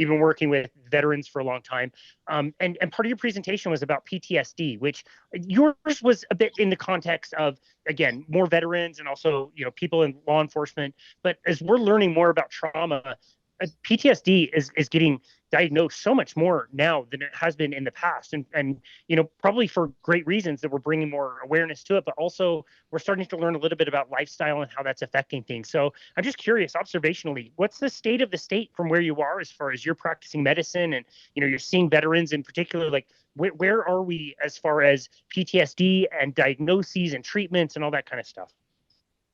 you've been working with veterans for a long time. And part of your presentation was about PTSD, which yours was a bit in the context of, again, more veterans and also, people in law enforcement. But as we're learning more about trauma, PTSD is getting diagnosed so much more now than it has been in the past, and probably for great reasons that we're bringing more awareness to it, but also we're starting to learn a little bit about lifestyle and how that's affecting things. So I'm just curious, observationally, what's the state of the state from where you are as far as you're practicing medicine and you're seeing veterans in particular? Like where are we as far as PTSD and diagnoses and treatments and all that kind of stuff?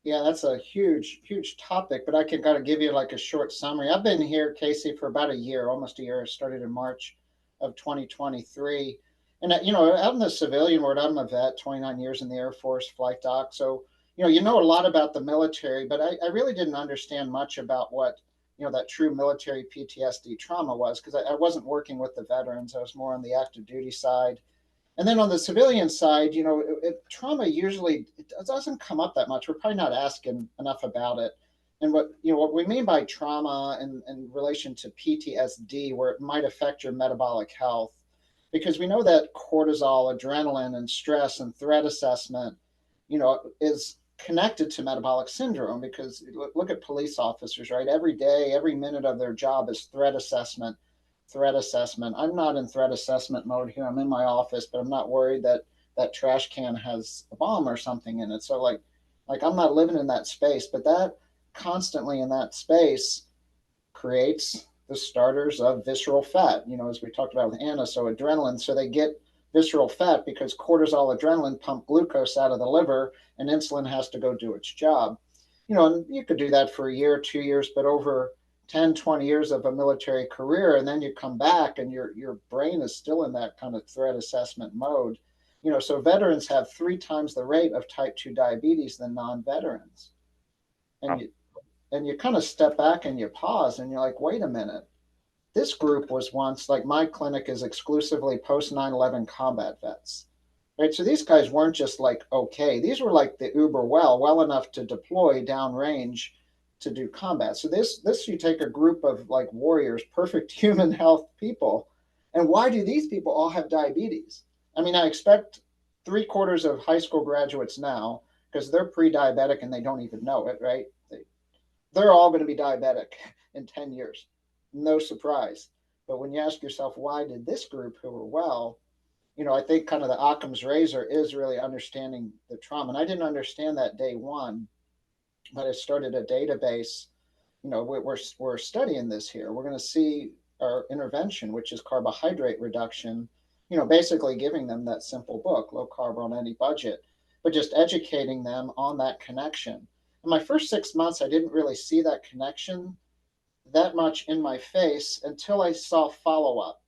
Yeah, that's a huge, huge topic, but I can kind of give you like a short summary. I've been here, Casey, for about a year, almost a year. I started in March of 2023. And, out in the civilian world, I'm a vet, 29 years in the Air Force, flight doc. So, you know a lot about the military, but I really didn't understand much about what, that true military PTSD trauma was, because I wasn't working with the veterans. I was more on the active duty side. And then on the civilian side, trauma usually it doesn't come up that much. We're probably not asking enough about it. And what we mean by trauma in relation to PTSD, where it might affect your metabolic health, because we know that cortisol, adrenaline, and stress and threat assessment, is connected to metabolic syndrome. Because look at police officers, right? Every day, every minute of their job is threat assessment. I'm not in threat assessment mode here. I'm in my office, but I'm not worried that that trash can has a bomb or something in it. So like I'm not living in that space, but that constantly in that space creates the starters of visceral fat, as we talked about with Anna. So adrenaline, so they get visceral fat because cortisol, adrenaline pump glucose out of the liver and insulin has to go do its job. And you could do that for a year, 2 years, but over 10, 20 years of a military career, and then you come back and your brain is still in that kind of threat assessment mode. So veterans have 3 times the rate of type 2 diabetes than non-veterans. And Wow. you kind of step back and you pause and you're like, wait a minute. This group was once, like, my clinic is exclusively post 9/11 combat vets. Right. So these guys weren't just like, okay, these were like the uber well enough to deploy downrange to do combat. So this you take a group of like warriors, perfect human health people. And why do these people all have diabetes? I mean, I expect 3/4 of high school graduates now, because they're pre-diabetic and they don't even know it, right? They're all going to be diabetic in 10 years. No surprise. But when you ask yourself, why did this group who were well, I think kind of the Occam's razor is really understanding the trauma. And I didn't understand that day one, but I started a database. We're studying this here. We're going to see our intervention, which is carbohydrate reduction, basically giving them that simple book, Low Carb on Any Budget, but just educating them on that connection. In my first 6 months, I didn't really see that connection that much in my face until I saw follow up.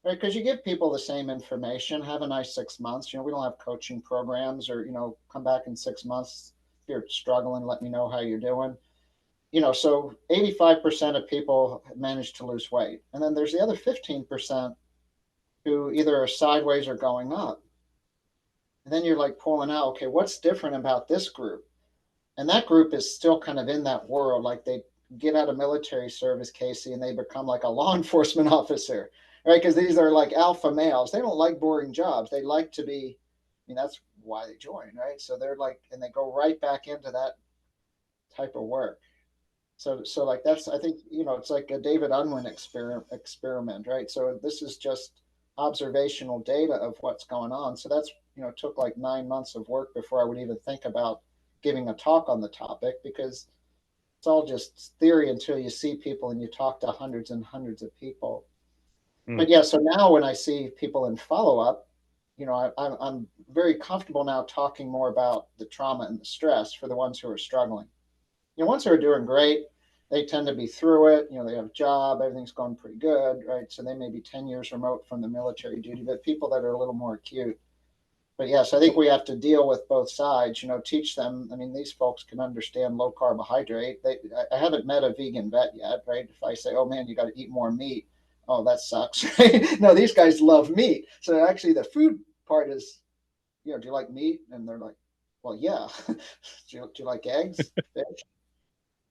Right, because you give people the same information, have a nice 6 months. We don't have coaching programs or, come back in 6 months. If you're struggling, let me know how you're doing. So 85% of people manage to lose weight. And then there's the other 15% who either are sideways or going up. And then you're like pulling out, okay, what's different about this group? And that group is still kind of in that world. Like they get out of military service, Casey, and they become like a law enforcement officer, right? Because these are like alpha males. They don't like boring jobs. They like to be, that's why they join, right? So they're like, and they go right back into that type of work. So like that's, I think, it's like a David Unwin experiment, right? So this is just observational data of what's going on. So that's, took like 9 months of work before I would even think about giving a talk on the topic, because it's all just theory until you see people and you talk to hundreds and hundreds of people. But yeah, so now when I see people in follow up, I'm very comfortable now talking more about the trauma and the stress for the ones who are struggling. Ones who are doing great, they tend to be through it. They have a job, everything's going pretty good, right? So they may be 10 years remote from the military duty, but people that are a little more acute. But yes, I think we have to deal with both sides, teach them. I mean, these folks can understand low carbohydrate. I haven't met a vegan vet yet, right? If I say, oh man, you got to eat more meat, oh, that sucks, right? No, these guys love meat. So actually the food part is, do you like meat? And they're like, well, yeah. do you like eggs, fish?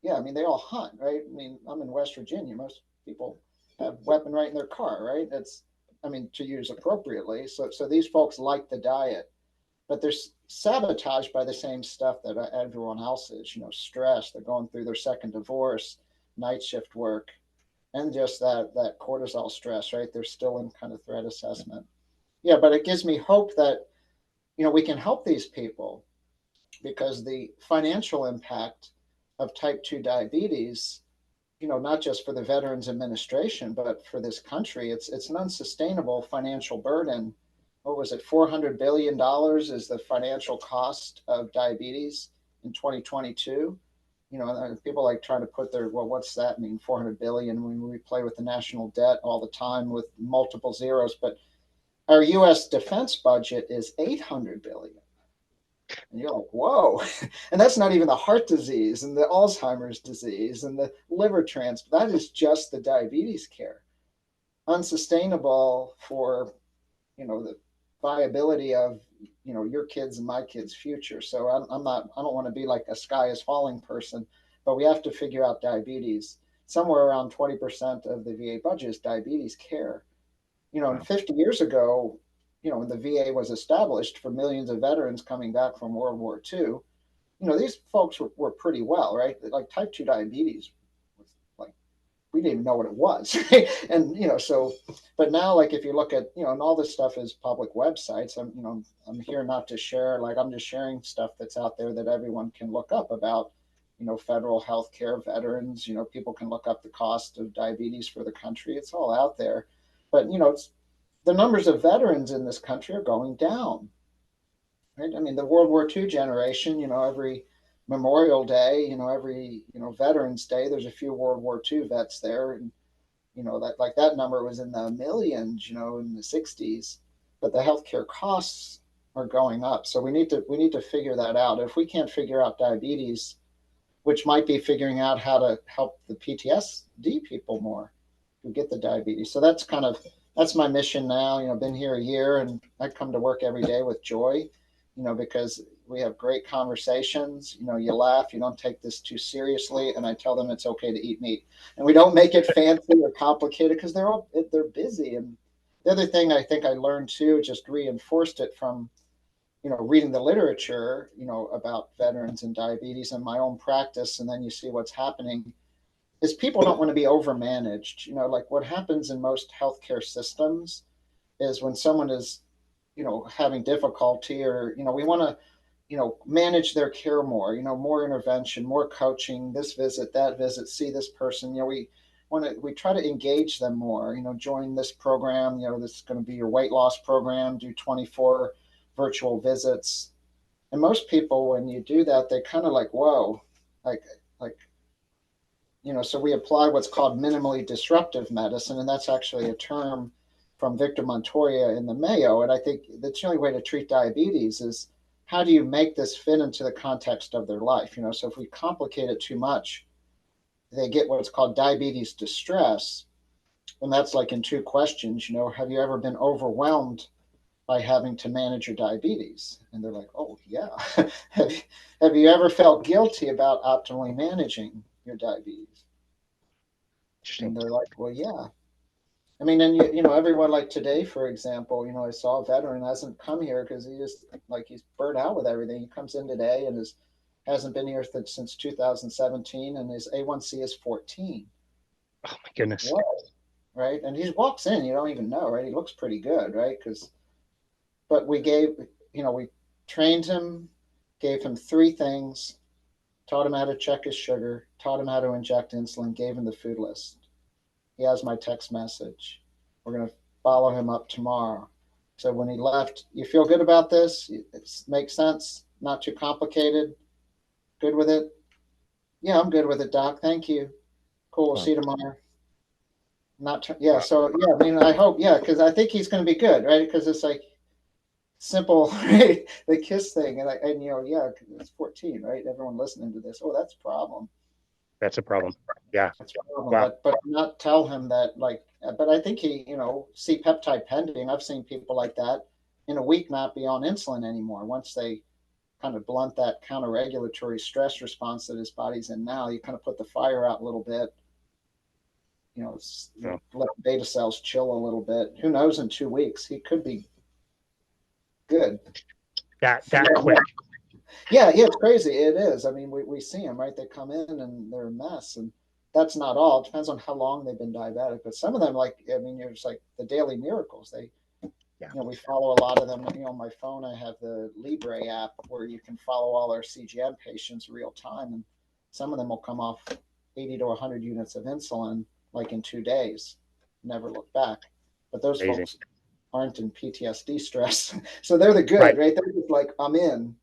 Yeah, I mean, they all hunt, right? I mean, I'm in West Virginia. Most people have a weapon right in their car, right? That's, I mean, to use appropriately. So these folks like the diet, but they're sabotaged by the same stuff that everyone else is. Stress. They're going through their second divorce, night shift work, and just that cortisol stress, right? They're still in kind of threat assessment. Yeah, but it gives me hope that we can help these people, because the financial impact of type 2 diabetes, not just for the Veterans Administration, but for this country, it's an unsustainable financial burden. What was it? $400 billion is the financial cost of diabetes in 2022. People like trying to put well, what's that mean? 400 billion. We play with the national debt all the time with multiple zeros, but our U.S. defense budget is 800 billion. And you're like, whoa. And that's not even the heart disease and the Alzheimer's disease and the liver transplant. That is just the diabetes care. Unsustainable for, the viability of, your kids and my kids' future. So I don't want to be like a sky is falling person, but we have to figure out diabetes. Somewhere around 20% of the VA budget is diabetes care. And 50 years ago, when the VA was established for millions of veterans coming back from World War II, these folks were pretty well, right? Like type 2 diabetes was like, we didn't even know what it was. And, so, but now, like, if you look at, and all this stuff is public websites, I'm here not to share, like, I'm just sharing stuff that's out there that everyone can look up about, federal health care, veterans, people can look up the cost of diabetes for the country. It's all out there. But, the numbers of veterans in this country are going down. Right? I mean, the World War II generation, every Memorial Day, every, Veterans Day, there's a few World War II vets there. And, that number was in the millions, in the 60s. But the healthcare costs are going up. So we need to figure that out. If we can't figure out diabetes, which might be figuring out how to help the PTSD people more who get the diabetes. So that's my mission now. I've been here a year, and I come to work every day with joy, because we have great conversations. You laugh, you don't take this too seriously, and I tell them it's okay to eat meat, and we don't make it fancy or complicated because they're busy. And the other thing I think I learned too, just reinforced it from, reading the literature, about veterans and diabetes and my own practice, and then you see what's happening, is people don't want to be overmanaged. Like what happens in most healthcare systems is when someone is, having difficulty, or, we want to, manage their care more, more intervention, more coaching, this visit, that visit, see this person, we try to engage them more, join this program, this is going to be your weight loss program, do 24 virtual visits. And most people, when you do that, they kind of like, whoa, like, so we apply what's called minimally disruptive medicine, and that's actually a term from Victor Montoya in the Mayo. And I think the only way to treat diabetes is, how do you make this fit into the context of their life? So if we complicate it too much, they get what's called diabetes distress. And that's like in two questions, have you ever been overwhelmed by having to manage your diabetes? And they're like, oh, yeah. have you ever felt guilty about optimally managing your diabetes? And they're like, well, yeah. I mean, and everyone, like today, for example, I saw a veteran hasn't come here because he's burnt out with everything. He comes in today and hasn't been here since 2017, and his A1C is 14. Oh my goodness. Whoa, right? And he walks in, you don't even know, right? He looks pretty good, right? But we trained him, gave him 3 things, taught him how to check his sugar, taught him how to inject insulin, gave him the food list. He has my text message. We're going to follow him up tomorrow. So when he left, you feel good about this? It makes sense? Not too complicated? Good with it? Yeah, I'm good with it, Doc. Thank you. Cool. We'll see you tomorrow. So, yeah, I mean, I hope, because I think he's going to be good, right? Because it's like simple, right? The KISS thing. And it's 14, right? Everyone listening to this, oh, that's a problem. That's a problem. Yeah. That's a problem. Wow. But not tell him that, but I think he, C-peptide pending. I've seen people like that in a week not be on insulin anymore. Once they kind of blunt that counter-regulatory stress response that his body's in now, you kind of put the fire out a little bit. No. let beta cells chill a little bit. Who knows, in 2 weeks, he could be good. That quick. Yeah, it's crazy. It is. I mean, we see them, right? They come in and they're a mess. And that's not all. It depends on how long they've been diabetic. But some of them, like, I mean, it's like the daily miracles. We follow a lot of them. On my phone, I have the Libre app where you can follow all our CGM patients real time. And some of them will come off 80 to 100 units of insulin, like in 2 days, never look back. But those Amazing. folks aren't in PTSD stress. So they're the good, right? They're just like, I'm in.